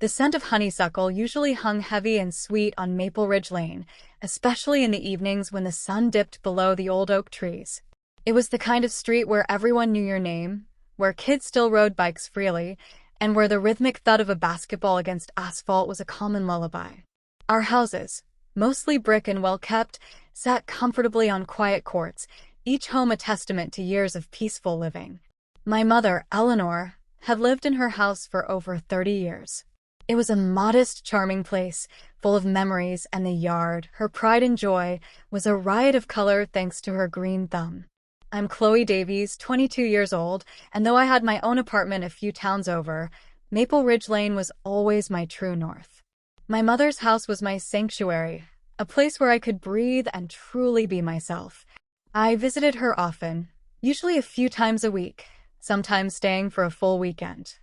The scent of honeysuckle usually hung heavy and sweet on Maple Ridge Lane, especially in the evenings when the sun dipped below the old oak trees. It was the kind of street where everyone knew your name, where kids still rode bikes freely, and where the rhythmic thud of a basketball against asphalt was a common lullaby. Our houses, mostly brick and well-kept, sat comfortably on quiet courts, each home a testament to years of peaceful living. My mother, Eleanor, had lived in her house for over 30 years. It was a modest, charming place, full of memories, and the yard, her pride and joy, was a riot of color thanks to her green thumb. I'm Chloe Davies, 22 years old, and though I had my own apartment a few towns over, Maple Ridge Lane was always my true north. My mother's house was my sanctuary, a place where I could breathe and truly be myself. I visited her often, usually a few times a week, sometimes staying for a full weekend.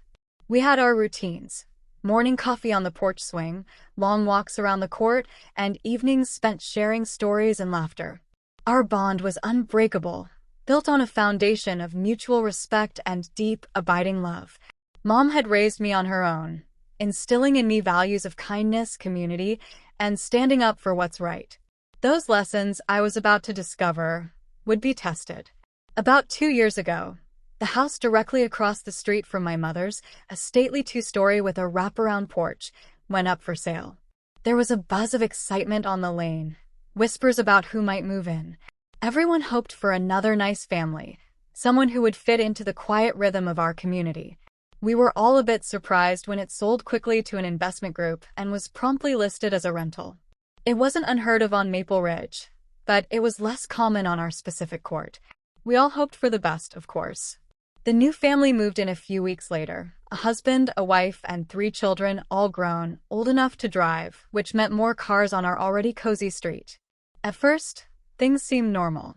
We had our routines: morning coffee on the porch swing, long walks around the court, and evenings spent sharing stories and laughter. Our bond was unbreakable, built on a foundation of mutual respect and deep, abiding love. Mom had raised me on her own, instilling in me values of kindness, community, and standing up for what's right. Those lessons I was about to discover would be tested. About 2 years ago, the house directly across the street from my mother's, a stately two-story with a wraparound porch, went up for sale. There was a buzz of excitement on the lane, whispers about who might move in. Everyone hoped for another nice family, someone who would fit into the quiet rhythm of our community. We were all a bit surprised when it sold quickly to an investment group and was promptly listed as a rental. It wasn't unheard of on Maple Ridge, but it was less common on our specific court. We all hoped for the best, of course. The new family moved in a few weeks later, a husband, a wife, and 3 children, all grown, old enough to drive, which meant more cars on our already cozy street. At first, things seemed normal.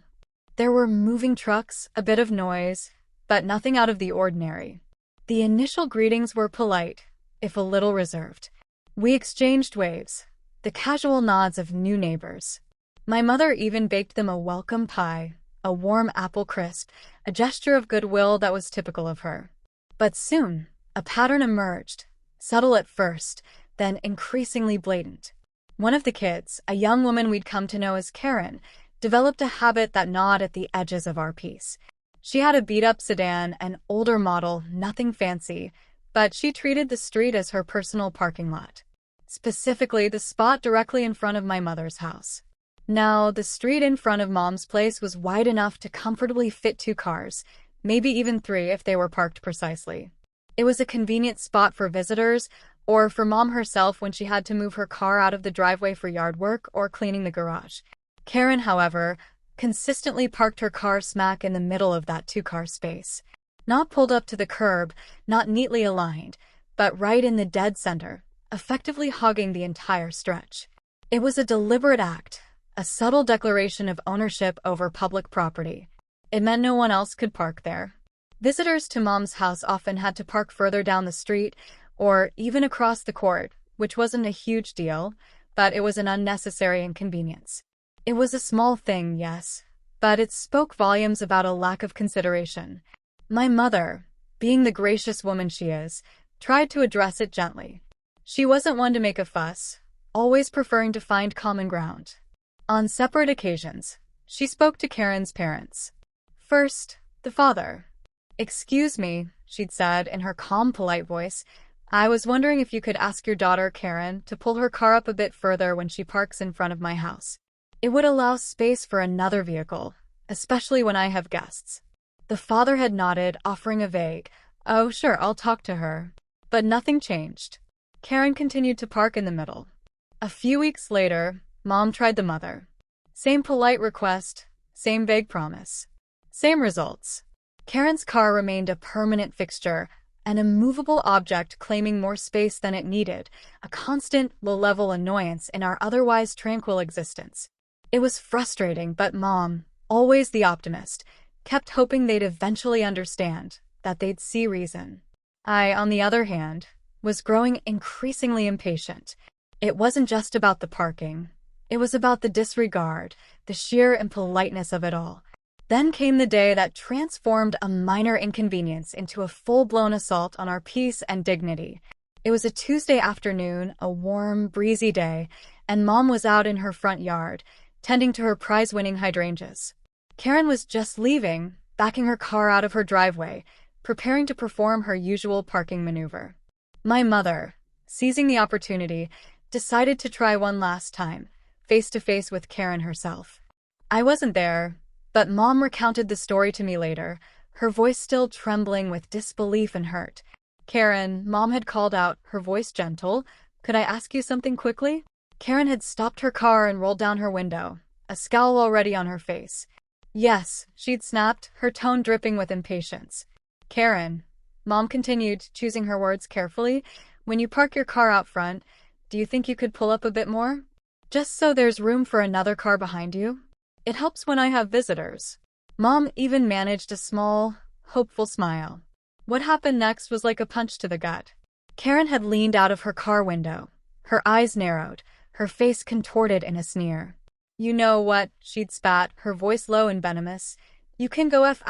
There were moving trucks, a bit of noise, but nothing out of the ordinary. The initial greetings were polite, if a little reserved. We exchanged waves, the casual nods of new neighbors. My mother even baked them a welcome pie, a warm apple crisp, a gesture of goodwill that was typical of her. But soon, a pattern emerged, subtle at first, then increasingly blatant. One of the kids, a young woman we'd come to know as Karen, developed a habit that gnawed at the edges of our peace. She had a beat-up sedan, an older model, nothing fancy, but she treated the street as her personal parking lot. Specifically, the spot directly in front of my mother's house. Now, the street in front of Mom's place was wide enough to comfortably fit 2 cars, maybe even 3 if they were parked precisely. It was a convenient spot for visitors, or for Mom herself when she had to move her car out of the driveway for yard work or cleaning the garage. Karen, however, consistently parked her car smack in the middle of that 2-car space. Not pulled up to the curb, not neatly aligned, but right in the dead center, effectively hogging the entire stretch. It was a deliberate act, a subtle declaration of ownership over public property. It meant no one else could park there. Visitors to Mom's house often had to park further down the street, or even across the court, which wasn't a huge deal, but it was an unnecessary inconvenience. It was a small thing, yes, but it spoke volumes about a lack of consideration. My mother, being the gracious woman she is, tried to address it gently. She wasn't one to make a fuss, always preferring to find common ground. On separate occasions, she spoke to Karen's parents. First, the father. "Excuse me," she'd said in her calm, polite voice, "I was wondering if you could ask your daughter, Karen, to pull her car up a bit further when she parks in front of my house. It would allow space for another vehicle, especially when I have guests." The father had nodded, offering a vague, "Oh, sure, I'll talk to her." But nothing changed. Karen continued to park in the middle. A few weeks later, Mom tried the mother. Same polite request, same vague promise. Same results. Karen's car remained a permanent fixture, an immovable object claiming more space than it needed, a constant, low-level annoyance in our otherwise tranquil existence. It was frustrating, but Mom, always the optimist, kept hoping they'd eventually understand, that they'd see reason. I, on the other hand, was growing increasingly impatient. It wasn't just about the parking. It was about the disregard, the sheer impoliteness of it all. Then came the day that transformed a minor inconvenience into a full-blown assault on our peace and dignity. It was a Tuesday afternoon, a warm, breezy day, and Mom was out in her front yard, tending to her prize-winning hydrangeas. Karen was just leaving, backing her car out of her driveway, preparing to perform her usual parking maneuver. My mother, seizing the opportunity, decided to try one last time, face-to-face with Karen herself. I wasn't there, but Mom recounted the story to me later, her voice still trembling with disbelief and hurt. "Karen," Mom had called out, her voice gentle, "could I ask you something quickly?" Karen had stopped her car and rolled down her window, a scowl already on her face. "Yes," she'd snapped, her tone dripping with impatience. "Karen," Mom continued, choosing her words carefully, "when you park your car out front, do you think you could pull up a bit more? Just so there's room for another car behind you? It helps when I have visitors." Mom even managed a small, hopeful smile. What happened next was like a punch to the gut. Karen had leaned out of her car window. Her eyes narrowed, her face contorted in a sneer. "You know what?" she'd spat, her voice low and venomous. "You can go F***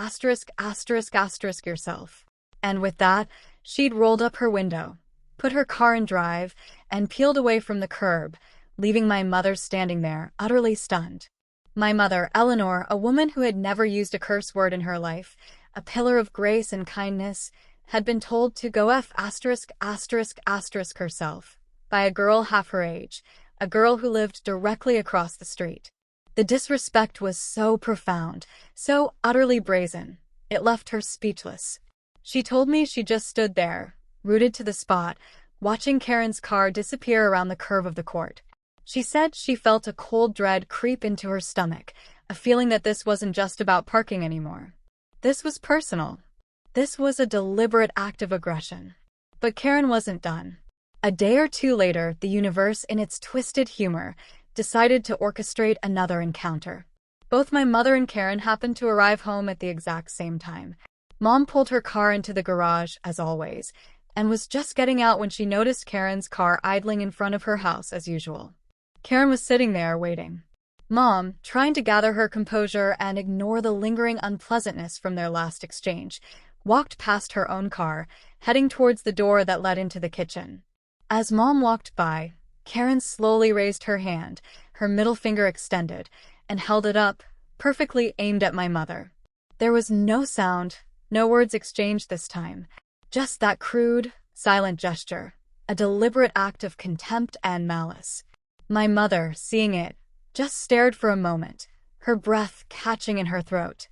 yourself." And with that, she'd rolled up her window, put her car in drive, and peeled away from the curb, leaving my mother standing there, utterly stunned. My mother, Eleanor, a woman who had never used a curse word in her life, a pillar of grace and kindness, had been told to go F*** herself by a girl half her age, a girl who lived directly across the street. The disrespect was so profound, so utterly brazen, it left her speechless. She told me she just stood there, rooted to the spot, watching Karen's car disappear around the curve of the court. She said she felt a cold dread creep into her stomach, a feeling that this wasn't just about parking anymore. This was personal. This was a deliberate act of aggression. But Karen wasn't done. A day or two later, the universe, in its twisted humor, decided to orchestrate another encounter. Both my mother and Karen happened to arrive home at the exact same time. Mom pulled her car into the garage, as always, and was just getting out when she noticed Karen's car idling in front of her house as usual. Karen was sitting there, waiting. Mom, trying to gather her composure and ignore the lingering unpleasantness from their last exchange, walked past her own car, heading towards the door that led into the kitchen. As Mom walked by, Karen slowly raised her hand, her middle finger extended, and held it up, perfectly aimed at my mother. There was no sound, no words exchanged this time, just that crude, silent gesture, a deliberate act of contempt and malice. My mother, seeing it, just stared for a moment, her breath catching in her throat.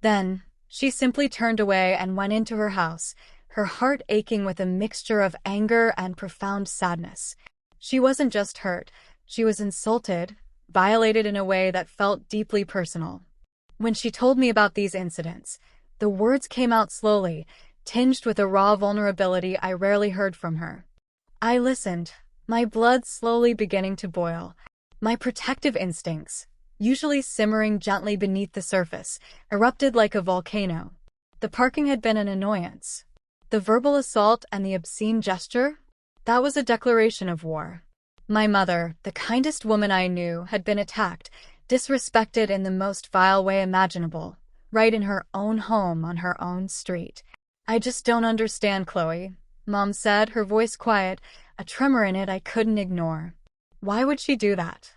Then, she simply turned away and went into her house, her heart aching with a mixture of anger and profound sadness. She wasn't just hurt, she was insulted, violated in a way that felt deeply personal. When she told me about these incidents, the words came out slowly, tinged with a raw vulnerability I rarely heard from her. I listened, my blood slowly beginning to boil. My protective instincts, usually simmering gently beneath the surface, erupted like a volcano. The parking had been an annoyance. The verbal assault and the obscene gesture? That was a declaration of war. My mother, the kindest woman I knew, had been attacked, disrespected in the most vile way imaginable, right in her own home on her own street. "I just don't understand, Chloe," Mom said, her voice quiet, a tremor in it I couldn't ignore. "Why would she do that?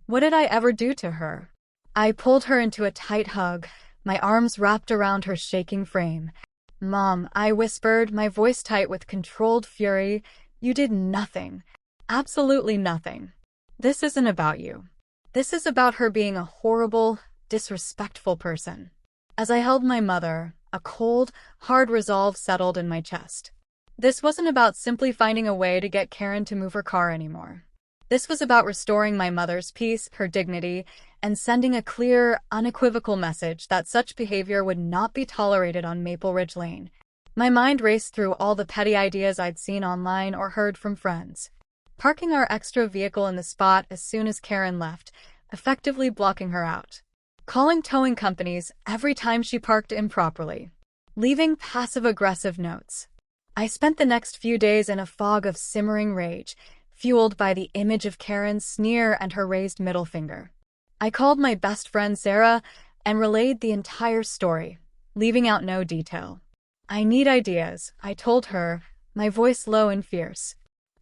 What did I ever do to her?" I pulled her into a tight hug, my arms wrapped around her shaking frame. "Mom," I whispered, my voice tight with controlled fury, "you did nothing. Absolutely nothing. This isn't about you. This is about her being a horrible, disrespectful person." As I held my mother, a cold, hard resolve settled in my chest. This wasn't about simply finding a way to get Karen to move her car anymore. This was about restoring my mother's peace, her dignity, and sending a clear, unequivocal message that such behavior would not be tolerated on Maple Ridge Lane. My mind raced through all the petty ideas I'd seen online or heard from friends. Parking our extra vehicle in the spot as soon as Karen left, effectively blocking her out. Calling towing companies every time she parked improperly. Leaving passive-aggressive notes. I spent the next few days in a fog of simmering rage, fueled by the image of Karen's sneer and her raised middle finger. I called my best friend Sarah and relayed the entire story, leaving out no detail. "I need ideas," I told her, my voice low and fierce.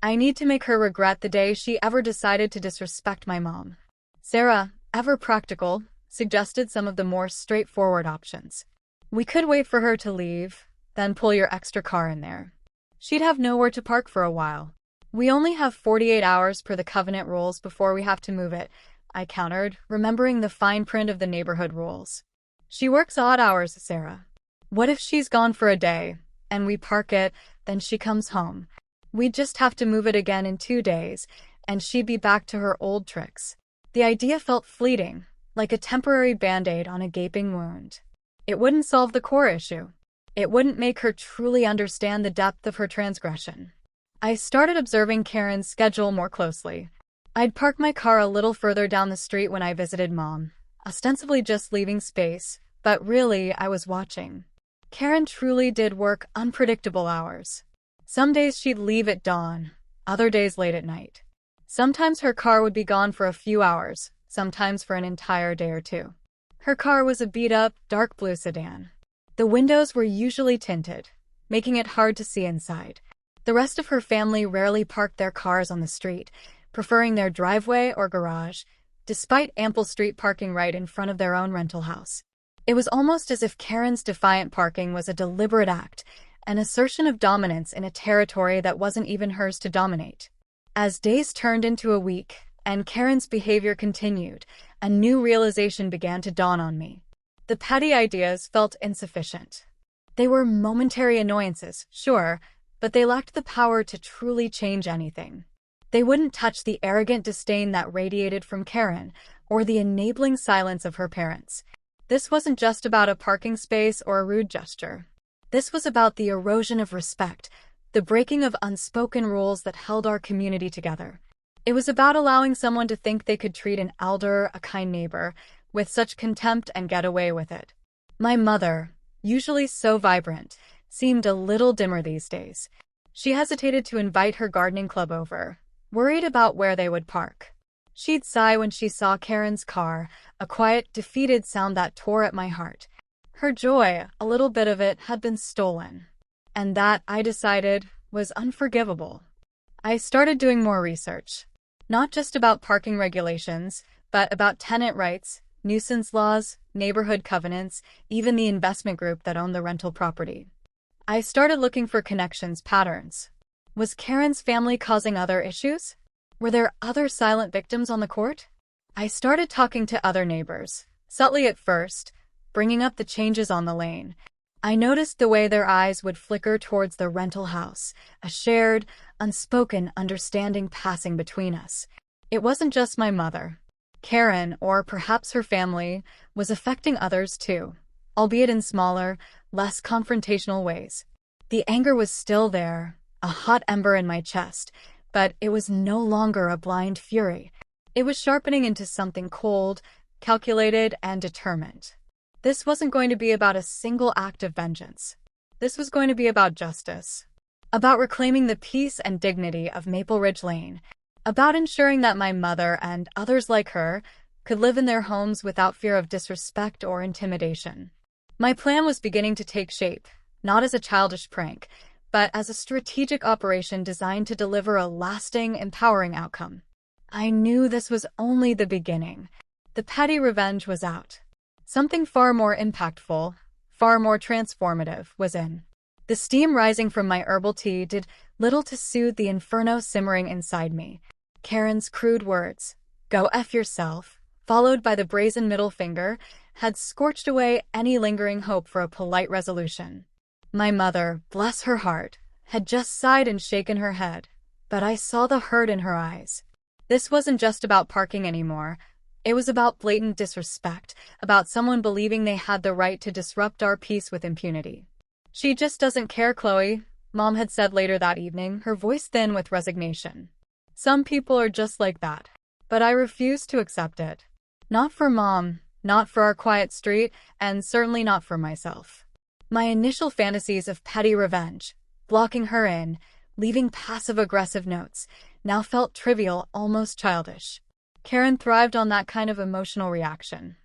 I need to make her regret the day she ever decided to disrespect my mom. Sarah, ever practical, suggested some of the more straightforward options. We could wait for her to leave, then pull your extra car in there. She'd have nowhere to park for a while. We only have 48 hours per the covenant rules before we have to move it, I countered, remembering the fine print of the neighborhood rules. She works odd hours, Sarah. What if she's gone for a day, and we park it, then she comes home? We'd just have to move it again in 2 days, and she'd be back to her old tricks. The idea felt fleeting, like a temporary band-aid on a gaping wound. It wouldn't solve the core issue. It wouldn't make her truly understand the depth of her transgression. I started observing Karen's schedule more closely. I'd park my car a little further down the street when I visited Mom, ostensibly just leaving space, but really I was watching. Karen truly did work unpredictable hours. Some days she'd leave at dawn, other days late at night. Sometimes her car would be gone for a few hours, sometimes for an entire day or two. Her car was a beat-up, dark blue sedan. The windows were usually tinted, making it hard to see inside. The rest of her family rarely parked their cars on the street, preferring their driveway or garage, despite ample street parking right in front of their own rental house. It was almost as if Karen's defiant parking was a deliberate act, an assertion of dominance in a territory that wasn't even hers to dominate. As days turned into a week, and Karen's behavior continued, a new realization began to dawn on me. The petty ideas felt insufficient. They were momentary annoyances, sure, but they lacked the power to truly change anything. They wouldn't touch the arrogant disdain that radiated from Karen, or the enabling silence of her parents. This wasn't just about a parking space or a rude gesture. This was about the erosion of respect, the breaking of unspoken rules that held our community together. It was about allowing someone to think they could treat an elder, a kind neighbor, with such contempt and get away with it. My mother, usually so vibrant, seemed a little dimmer these days. She hesitated to invite her gardening club over, worried about where they would park. She'd sigh when she saw Karen's car, a quiet, defeated sound that tore at my heart. Her joy, a little bit of it, had been stolen. And that, I decided, was unforgivable. I started doing more research. Not just about parking regulations, but about tenant rights, nuisance laws, neighborhood covenants, even the investment group that owned the rental property. I started looking for connections, patterns. Was Karen's family causing other issues? Were there other silent victims on the court? I started talking to other neighbors, subtly at first, bringing up the changes on the lane. I noticed the way their eyes would flicker towards the rental house, a shared, unspoken understanding passing between us. It wasn't just my mother. Karen, or perhaps her family, was affecting others too, albeit in smaller, less confrontational ways. The anger was still there, a hot ember in my chest, but it was no longer a blind fury. It was sharpening into something cold, calculated, and determined. This wasn't going to be about a single act of vengeance. This was going to be about justice, about reclaiming the peace and dignity of Maple Ridge Lane, about ensuring that my mother and others like her could live in their homes without fear of disrespect or intimidation. My plan was beginning to take shape, not as a childish prank, but as a strategic operation designed to deliver a lasting, empowering outcome. I knew this was only the beginning. The petty revenge was out. Something far more impactful, far more transformative, was in. The steam rising from my herbal tea did little to soothe the inferno simmering inside me. Karen's crude words, "Go F yourself," followed by the brazen middle finger, had scorched away any lingering hope for a polite resolution. My mother, bless her heart, had just sighed and shaken her head, but I saw the hurt in her eyes. This wasn't just about parking anymore. It was about blatant disrespect, about someone believing they had the right to disrupt our peace with impunity. "She just doesn't care, Chloe," Mom had said later that evening, her voice thin with resignation. "Some people are just like that." But I refused to accept it. Not for Mom, not for our quiet street, and certainly not for myself. My initial fantasies of petty revenge, blocking her in, leaving passive-aggressive notes, now felt trivial, almost childish. Karen thrived on that kind of emotional reaction.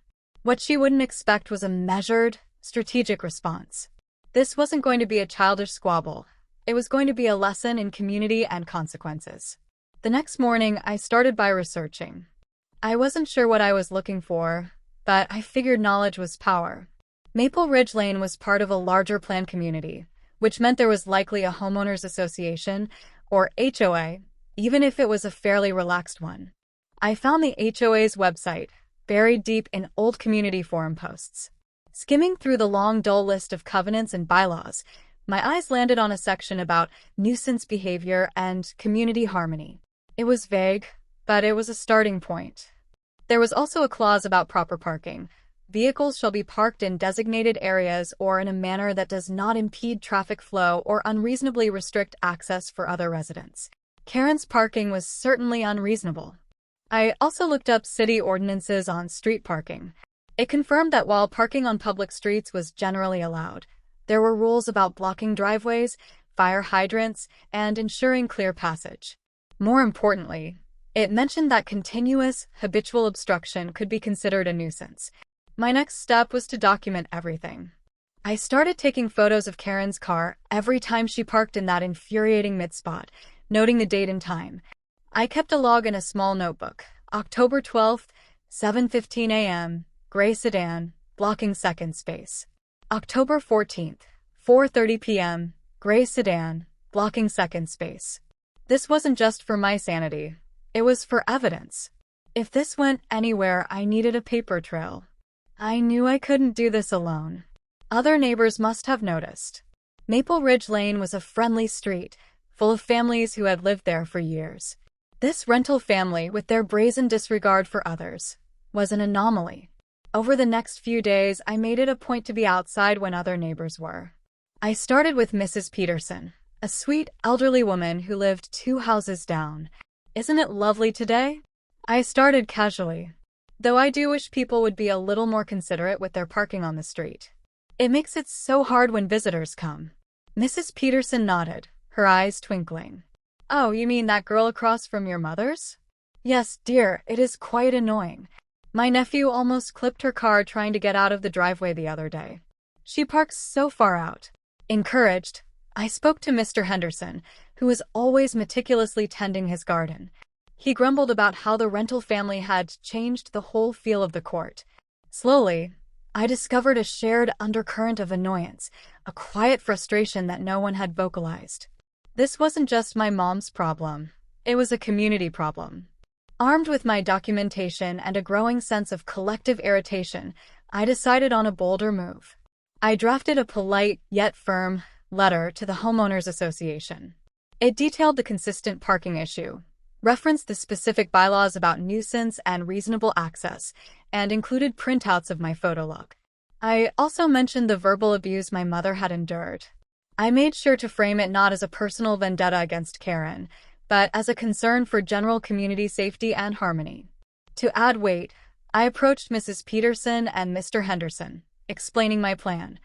What she wouldn't expect was a measured, strategic response. This wasn't going to be a childish squabble. It was going to be a lesson in community and consequences. The next morning, I started by researching. I wasn't sure what I was looking for, but I figured knowledge was power. Maple Ridge Lane was part of a larger planned community, which meant there was likely a homeowners association, or HOA, even if it was a fairly relaxed one. I found the HOA's website, buried deep in old community forum posts. Skimming through the long, dull list of covenants and bylaws, my eyes landed on a section about nuisance behavior and community harmony. It was vague, but it was a starting point. There was also a clause about proper parking. Vehicles shall be parked in designated areas or in a manner that does not impede traffic flow or unreasonably restrict access for other residents. Karen's parking was certainly unreasonable. I also looked up city ordinances on street parking. It confirmed that while parking on public streets was generally allowed, there were rules about blocking driveways, fire hydrants, and ensuring clear passage. More importantly, it mentioned that continuous, habitual obstruction could be considered a nuisance. My next step was to document everything. I started taking photos of Karen's car every time she parked in that infuriating mid-spot, noting the date and time. I kept a log in a small notebook. October 12th, 7:15 a.m., gray sedan, blocking second space. October 14th, 4:30 p.m., gray sedan, blocking second space. This wasn't just for my sanity. It was for evidence. If this went anywhere, I needed a paper trail. I knew I couldn't do this alone. Other neighbors must have noticed. Maple Ridge Lane was a friendly street, full of families who had lived there for years. This rental family, with their brazen disregard for others, was an anomaly. Over the next few days, I made it a point to be outside when other neighbors were. I started with Mrs. Peterson, a sweet, elderly woman who lived 2 houses down. "Isn't it lovely today?" I started casually, though I do wish people would be a little more considerate with their parking on the street. It makes it so hard when visitors come. Mrs. Peterson nodded, her eyes twinkling. "Oh, you mean that girl across from your mother's?" "Yes, dear, it is quite annoying. My nephew almost clipped her car trying to get out of the driveway the other day. She parks so far out." Encouraged, I spoke to Mr. Henderson, who was always meticulously tending his garden. He grumbled about how the rental family had changed the whole feel of the court. Slowly, I discovered a shared undercurrent of annoyance, a quiet frustration that no one had vocalized. This wasn't just my mom's problem. It was a community problem. Armed with my documentation and a growing sense of collective irritation, I decided on a bolder move. I drafted a polite, yet firm, letter to the Homeowners Association. It detailed the consistent parking issue, referenced the specific bylaws about nuisance and reasonable access, and included printouts of my photo log. I also mentioned the verbal abuse my mother had endured. I made sure to frame it not as a personal vendetta against Karen, but as a concern for general community safety and harmony. To add weight, I approached Mrs. Peterson and Mr. Henderson, explaining my plan.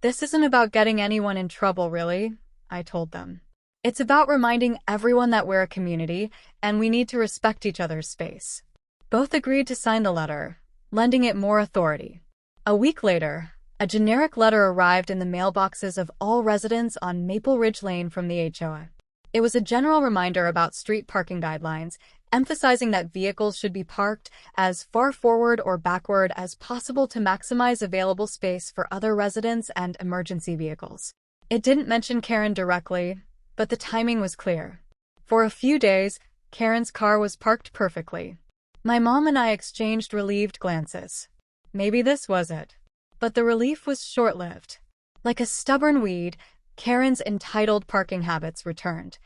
"This isn't about getting anyone in trouble, really," I told them. "It's about reminding everyone that we're a community, and we need to respect each other's space." Both agreed to sign the letter, lending it more authority. A week later, a generic letter arrived in the mailboxes of all residents on Maple Ridge Lane from the HOA. It was a general reminder about street parking guidelines, emphasizing that vehicles should be parked as far forward or backward as possible to maximize available space for other residents and emergency vehicles. It didn't mention Karen directly, but the timing was clear. For a few days, Karen's car was parked perfectly. My mom and I exchanged relieved glances. Maybe this was it. But the relief was short-lived. Like a stubborn weed, Karen's entitled parking habits returned.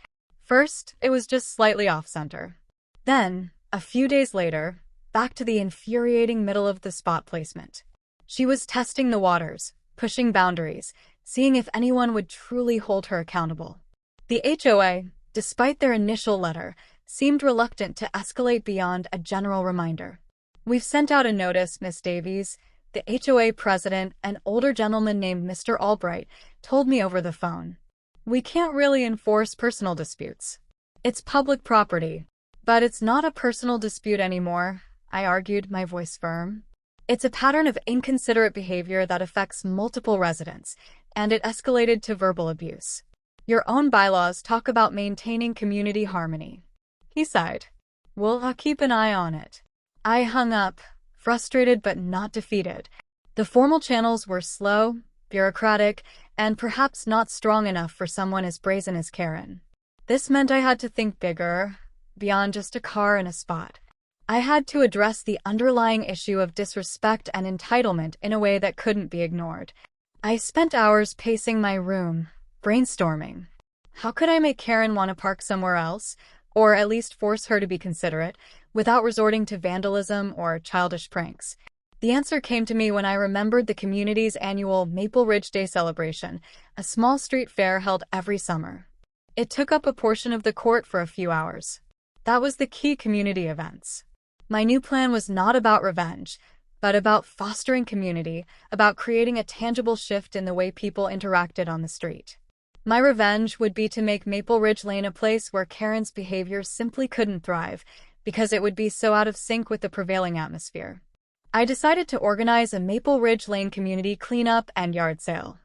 First, it was just slightly off-center. Then, a few days later, back to the infuriating middle of the spot placement. She was testing the waters, pushing boundaries, seeing if anyone would truly hold her accountable. The HOA, despite their initial letter, seemed reluctant to escalate beyond a general reminder. "We've sent out a notice, Miss Davies," the HOA president, an older gentleman named Mr. Albright, told me over the phone. "We can't really enforce personal disputes. It's public property." "But it's not a personal dispute anymore," I argued, my voice firm. "It's a pattern of inconsiderate behavior that affects multiple residents, and it escalated to verbal abuse." Your own bylaws talk about maintaining community harmony." He sighed. "Well, I'll keep an eye on it." I hung up, frustrated but not defeated. The formal channels were slow, bureaucratic, and perhaps not strong enough for someone as brazen as Karen. This meant I had to think bigger, beyond just a car and a spot. I had to address the underlying issue of disrespect and entitlement in a way that couldn't be ignored. I spent hours pacing my room, brainstorming. How could I make Karen want to park somewhere else, or at least force her to be considerate, without resorting to vandalism or childish pranks? The answer came to me when I remembered the community's annual Maple Ridge Day celebration, a small street fair held every summer. It took up a portion of the court for a few hours. That was the key community events. My new plan was not about revenge, but about fostering community, about creating a tangible shift in the way people interacted on the street. My revenge would be to make Maple Ridge Lane a place where Karen's behavior simply couldn't thrive, because it would be so out of sync with the prevailing atmosphere. I decided to organize a Maple Ridge Lane community cleanup and yard sale.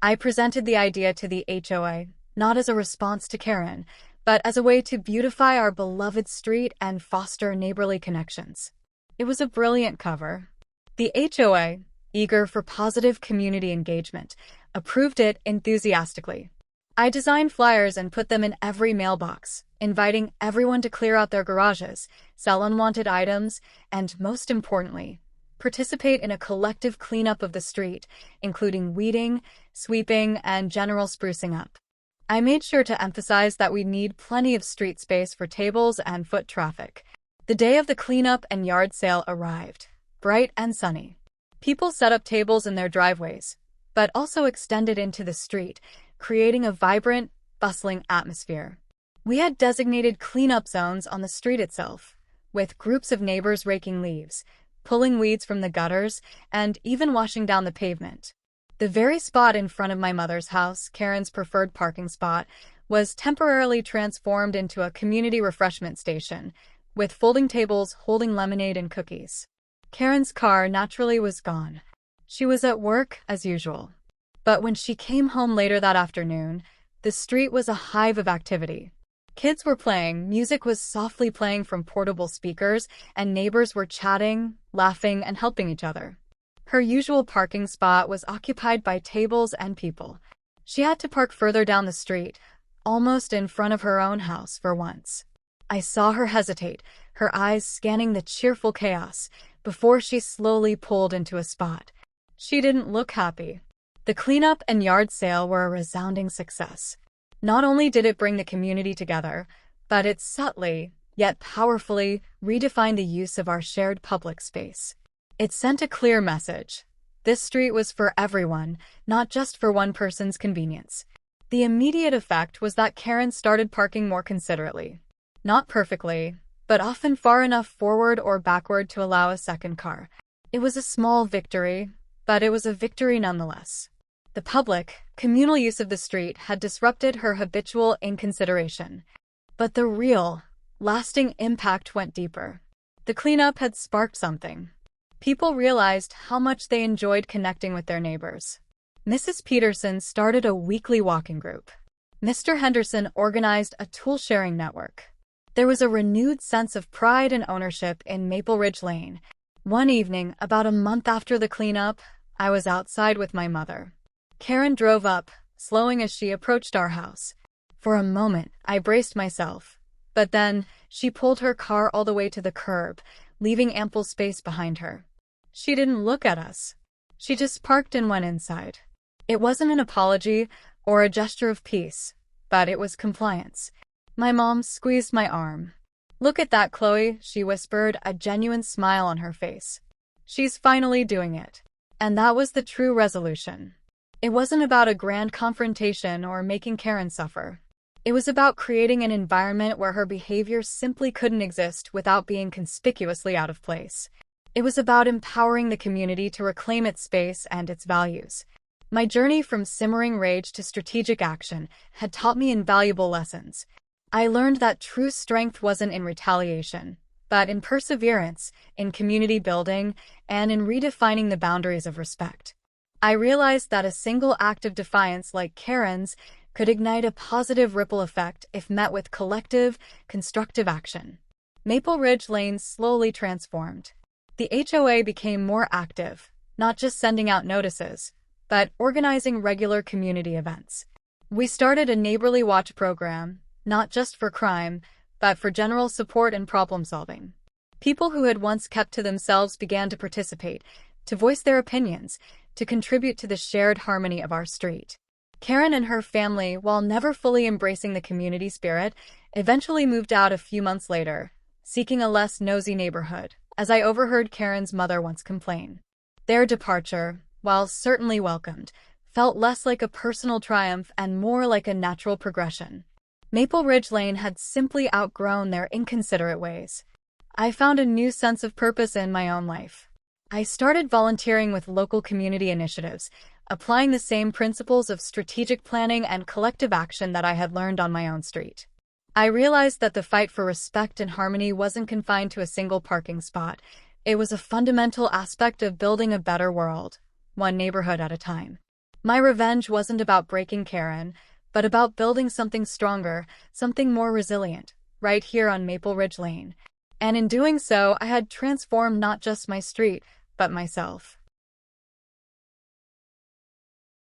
I presented the idea to the HOA, not as a response to Karen, but as a way to beautify our beloved street and foster neighborly connections. It was a brilliant cover. The HOA, eager for positive community engagement, approved it enthusiastically. I designed flyers and put them in every mailbox, inviting everyone to clear out their garages, sell unwanted items, and, most importantly, participate in a collective cleanup of the street, including weeding, sweeping, and general sprucing up. I made sure to emphasize that we need plenty of street space for tables and foot traffic. The day of the cleanup and yard sale arrived, bright and sunny. People set up tables in their driveways, but also extended into the street, creating a vibrant, bustling atmosphere. We had designated cleanup zones on the street itself, with groups of neighbors raking leaves, pulling weeds from the gutters, and even washing down the pavement. The very spot in front of my mother's house, Karen's preferred parking spot, was temporarily transformed into a community refreshment station, with folding tables holding lemonade and cookies. Karen's car naturally was gone. She was at work as usual. But when she came home later that afternoon, the street was a hive of activity. Kids were playing, music was softly playing from portable speakers, and neighbors were chatting, laughing, and helping each other. Her usual parking spot was occupied by tables and people. She had to park further down the street, almost in front of her own house for once. I saw her hesitate, her eyes scanning the cheerful chaos, before she slowly pulled into a spot. She didn't look happy. The cleanup and yard sale were a resounding success. Not only did it bring the community together, but it subtly, yet powerfully, redefined the use of our shared public space. It sent a clear message. This street was for everyone, not just for one person's convenience. The immediate effect was that Karen started parking more considerately. Not perfectly, but often far enough forward or backward to allow a second car. It was a small victory, but it was a victory nonetheless. The public, communal use of the street had disrupted her habitual inconsideration. But the real, lasting impact went deeper. The cleanup had sparked something. People realized how much they enjoyed connecting with their neighbors. Mrs. Peterson started a weekly walking group. Mr. Henderson organized a tool-sharing network. There was a renewed sense of pride and ownership in Maple Ridge Lane. One evening, about a month after the cleanup, I was outside with my mother. Karen drove up, slowing as she approached our house. For a moment, I braced myself, but then she pulled her car all the way to the curb, leaving ample space behind her. She didn't look at us. She just parked and went inside. It wasn't an apology or a gesture of peace, but it was compliance. My mom squeezed my arm. "Look at that, Chloe," she whispered, a genuine smile on her face. "She's finally doing it." And that was the true resolution. It wasn't about a grand confrontation or making Karen suffer. It was about creating an environment where her behavior simply couldn't exist without being conspicuously out of place. It was about empowering the community to reclaim its space and its values. My journey from simmering rage to strategic action had taught me invaluable lessons. I learned that true strength wasn't in retaliation, but in perseverance, in community building, and in redefining the boundaries of respect. I realized that a single act of defiance like Karen's could ignite a positive ripple effect if met with collective, constructive action. Maple Ridge Lane slowly transformed. The HOA became more active, not just sending out notices, but organizing regular community events. We started a neighborly watch program, not just for crime, but for general support and problem solving. People who had once kept to themselves began to participate, to voice their opinions, to contribute to the shared harmony of our street. Karen and her family, while never fully embracing the community spirit, eventually moved out a few months later, seeking a less nosy neighborhood, as I overheard Karen's mother once complain. Their departure, while certainly welcomed, felt less like a personal triumph and more like a natural progression. Maple Ridge Lane had simply outgrown their inconsiderate ways. I found a new sense of purpose in my own life. I started volunteering with local community initiatives, applying the same principles of strategic planning and collective action that I had learned on my own street. I realized that the fight for respect and harmony wasn't confined to a single parking spot. It was a fundamental aspect of building a better world, one neighborhood at a time. My revenge wasn't about breaking Karen, but about building something stronger, something more resilient, right here on Maple Ridge Lane. And in doing so, I had transformed not just my street, but myself.